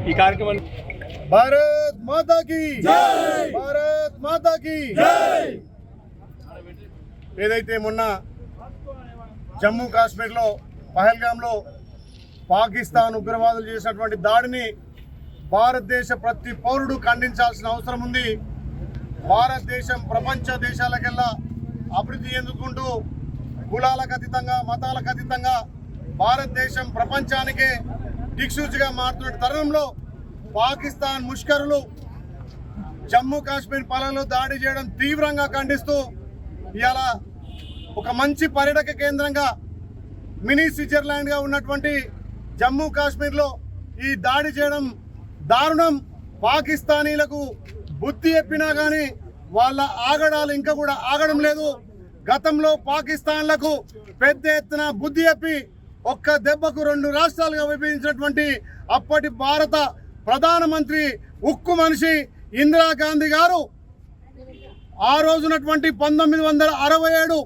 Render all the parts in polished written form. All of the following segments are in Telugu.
ఈ కార్యక్రమం భారత్ మాతా కీ జై, భారత్ మాతా కీ జై. ఏదైతే మొన్న జమ్మూ కాశ్మీర్లో పహల్గామ్లో పాకిస్తాన్ ఉగ్రవాదులు చేసినటువంటి దాడిని భారతదేశ ప్రతి పౌరుడు ఖండించాల్సిన అవసరం ఉంది. భారతదేశం ప్రపంచ దేశాలకెల్లా అభివృద్ధి చెందుకుంటూ కులాలకు అతీతంగా మతాలకు అతీతంగా భారతదేశం ప్రపంచానికే దిక్సూచిగా మారుతున్న తరుణంలో పాకిస్తాన్ ముష్కరులు జమ్మూ కాశ్మీర్ పాలనలో దాడి చేయడం తీవ్రంగా ఖండిస్తూ ఇవాళ ఒక మంచి పర్యాటక కేంద్రంగా మినీ స్విట్జర్లాండ్గా ఉన్నటువంటి జమ్మూ కాశ్మీర్లో ఈ దాడి చేయడం దారుణం. పాకిస్తానీలకు బుద్ధి చెప్పినా కానీ వాళ్ళ ఆగడాలు ఇంకా కూడా ఆగడం లేదు. గతంలో పాకిస్తాన్లకు పెద్ద ఎత్తున బుద్ధి చెప్పి ఒక్క దెబ్బకు 2 రాష్ట్రాలుగా విభజించినటువంటి అప్పటి భారత ప్రధానమంత్రి ఉక్కు మనిషి ఇందిరాగాంధీ గారు ఆ రోజునటువంటి 1967,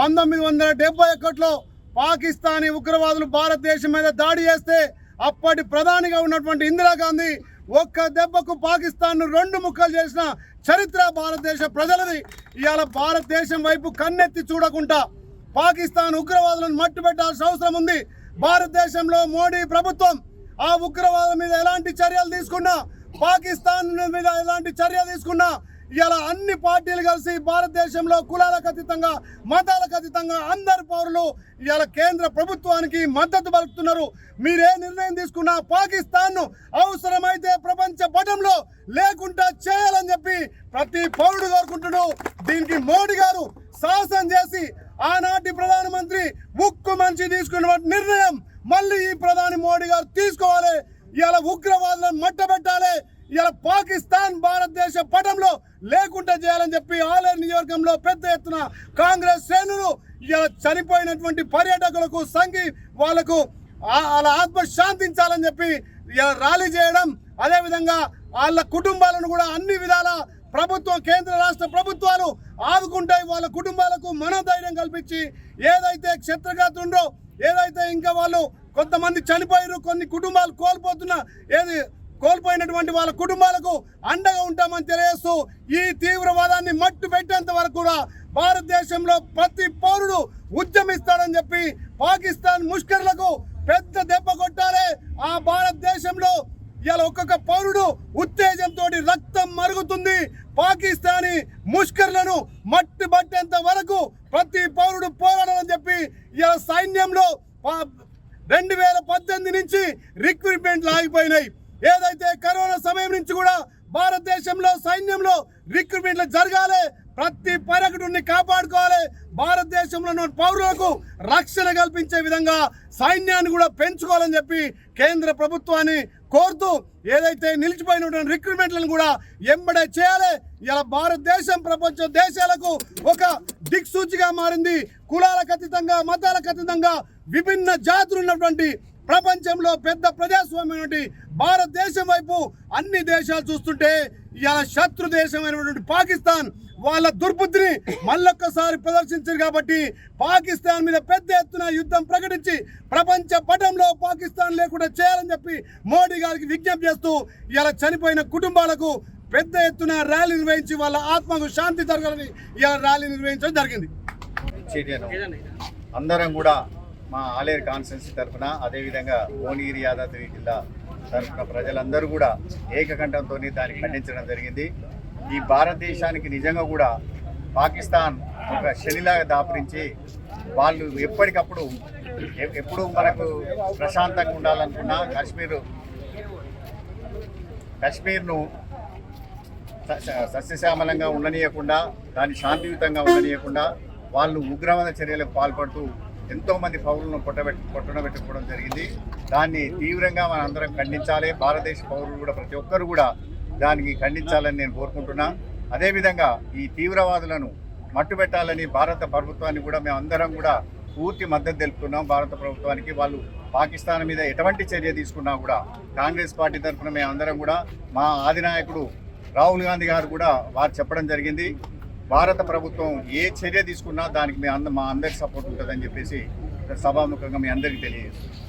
1971లో పాకిస్తానీ ఉగ్రవాదులు భారతదేశం మీద దాడి చేస్తే అప్పటి ప్రధానిగా ఉన్నటువంటి ఇందిరాగాంధీ ఒక్క దెబ్బకు పాకిస్తాన్ను 2 ముక్కలు చేసిన చరిత్ర భారతదేశ ప్రజలది. ఇవాళ భారతదేశం వైపు కన్నెత్తి చూడకుండా పాకిస్తాన్ ఉగ్రవాదులను మట్టుబెట్టాల్సిన అవసరం ఉంది. భారతదేశంలో మోడీ ప్రభుత్వం ఆ ఉగ్రవాదుల మీద ఎలాంటి చర్యలు తీసుకున్నా, పాకిస్తాన్ మీద ఎలాంటి చర్య తీసుకున్నా ఇలా అన్ని పార్టీలు కలిసి భారతదేశంలో కులాలకు అతీతంగా మతాలకు అతీతంగా అందరు పౌరులు ఇలా కేంద్ర ప్రభుత్వానికి మద్దతు పలుకుతున్నారు. మీరే నిర్ణయం తీసుకున్నా పాకిస్తాన్ను అవసరమైతే ప్రపంచ పటంలో లేకుండా చేయాలని చెప్పి ప్రతి పౌరుడు కోరుకుంటున్నాడు. దీనికి మోడీ గారు సాహసం చేసి ఆనాటి ప్రధానమంత్రి ఉక్కు మనిషి తీసుకున్న నిర్ణయం మళ్ళీ ఈ ప్రధాని మోడీ గారు తీసుకోవాలి. ఇలా ఉగ్రవాదులను మట్టబెట్టాలి. ఇలా పాకిస్తాన్ భారతదేశ పటంలో లేకుండా చేయాలని చెప్పి ఆలేరు నియోజకవర్గంలో పెద్ద ఎత్తున కాంగ్రెస్ శ్రేణులు ఇలా చనిపోయినటువంటి పర్యాటకులకు వాళ్లకు వాళ్ళ ఆత్మ శాంతించాలని చెప్పి ఇలా ర్యాలీ చేయడం, అదేవిధంగా వాళ్ళ కుటుంబాలను కూడా అన్ని విధాల ప్రభుత్వం కేంద్ర రాష్ట్ర ప్రభుత్వాలు ఆదుకుంటాయి. వాళ్ళ కుటుంబాలకు మనోధైర్యం కల్పించి ఏదైతే క్షత్రఘాతుండో ఏదైతే ఇంకా వాళ్ళు కొంతమంది చనిపోయారు, కొన్ని కుటుంబాలు కోల్పోయినటువంటి వాళ్ళ కుటుంబాలకు అండగా ఉంటామని తెలియజేస్తూ ఈ తీవ్రవాదాన్ని మట్టు పెట్టేంత వరకు కూడా భారతదేశంలో ప్రతి పౌరుడు ఉద్యమిస్తాడని చెప్పి పాకిస్తాన్ ముష్కరులకు పెద్ద దెబ్బ కొట్టాలి. ఆ భారతదేశంలో ఇలా ఒక్కొక్క పౌరుడు ఉత్తేజంతో రక్తం మరుగుతుంది. పాకిస్తానీ ముష్కరులను మట్టి పట్టేంత వరకు ప్రతి పౌరుడు పోరాడాలని చెప్పి ఇలా సైన్యంలో 2018 నుంచి రిక్రూట్మెంట్లు ఆగిపోయినాయి. ఏదైతే కరోనా సమయం నుంచి కూడా భారతదేశంలో సైన్యంలో రిక్రూట్మెంట్లు జరగాలి. ప్రతి పర్యాటకుడిని కాపాడుకోవాలి. భారతదేశంలో పౌరులకు రక్షణ కల్పించే విధంగా సైన్యాన్ని కూడా పెంచుకోవాలని చెప్పి కేంద్ర ప్రభుత్వాన్ని కోరుతూ ఏదైతే నిలిచిపోయినటువంటి రిక్రూట్మెంట్లను కూడా ఎంబడే చేయాలి. ఇలా భారతదేశం ప్రపంచ దేశాలకు ఒక దిక్సూచిగా మారింది. కులాలకు అతీతంగా మతాలకు అతీతంగా విభిన్న జాతులు ఉన్నటువంటి ప్రపంచంలో పెద్ద ప్రజాస్వామ్యమైనటువంటి భారతదేశం వైపు అన్ని దేశాలు చూస్తుంటే ఇలా శత్రు దేశమైనటువంటి పాకిస్తాన్ వాళ్ళ దుర్బుద్ధిని మళ్ళొక్కసారి ప్రదర్శించారు. కాబట్టి పాకిస్తాన్ మీద పెద్ద ఎత్తున యుద్ధం ప్రకటించి ప్రపంచ పటంలో పాకిస్తాన్ లేకుండా చేయాలని చెప్పి మోడీ గారికి విజ్ఞప్తి చేస్తూ ఇలా చనిపోయిన కుటుంబాలకు పెద్ద ఎత్తున ర్యాలీ నిర్వహించి వాళ్ళ ఆత్మకు శాంతి జరగాలని ఇలా ర్యాలీ నిర్వహించడం జరిగింది. అందరం కూడా మా ఆలేరు కాన్స్టిట్యున్సీ తరఫున, అదేవిధంగా భువనగిరి యాదాద్రి జిల్లా తరఫున ప్రజలందరూ కూడా ఏకకంఠంతో దాన్ని ఖండించడం జరిగింది. ఈ భారతదేశానికి నిజంగా కూడా పాకిస్తాన్ ఒక శనిలాగా దాపురించి వాళ్ళు ఎప్పటికప్పుడు ఎప్పుడు మనకు ప్రశాంతంగా ఉండాలనుకున్నా కాశ్మీర్ను సస్యశ్యామలంగా ఉండనీయకుండా దాన్ని శాంతియుతంగా ఉండనీయకుండా వాళ్ళు ఉగ్రవాద చర్యలకు పాల్పడుతూ ఎంతోమంది పౌరులను కొట్టబెట్టుకోవడం జరిగింది. దాన్ని తీవ్రంగా మనందరం ఖండించాలి. భారతదేశ పౌరులు కూడా ప్రతి ఒక్కరు కూడా దానికి ఖండించాలని నేను కోరుకుంటున్నా. అదేవిధంగా ఈ తీవ్రవాదులను మట్టుబెట్టాలని భారత ప్రభుత్వాన్ని కూడా మేము అందరం కూడా పూర్తి మద్దతు తెలుపుతున్నాం. భారత ప్రభుత్వానికి వాళ్ళు పాకిస్తాన్ మీద ఎటువంటి చర్య తీసుకున్నా కూడా కాంగ్రెస్ పార్టీ తరఫున మేము అందరం కూడా మా అధినాయకుడు రాహుల్ గాంధీ గారు కూడా వారు చెప్పడం జరిగింది. భారత ప్రభుత్వం ఏ చర్య తీసుకున్నా దానికి మా అందరికి సపోర్ట్ ఉంటుందని చెప్పేసి సభాముఖంగా మీ అందరికీ తెలియజేస్తున్నాం.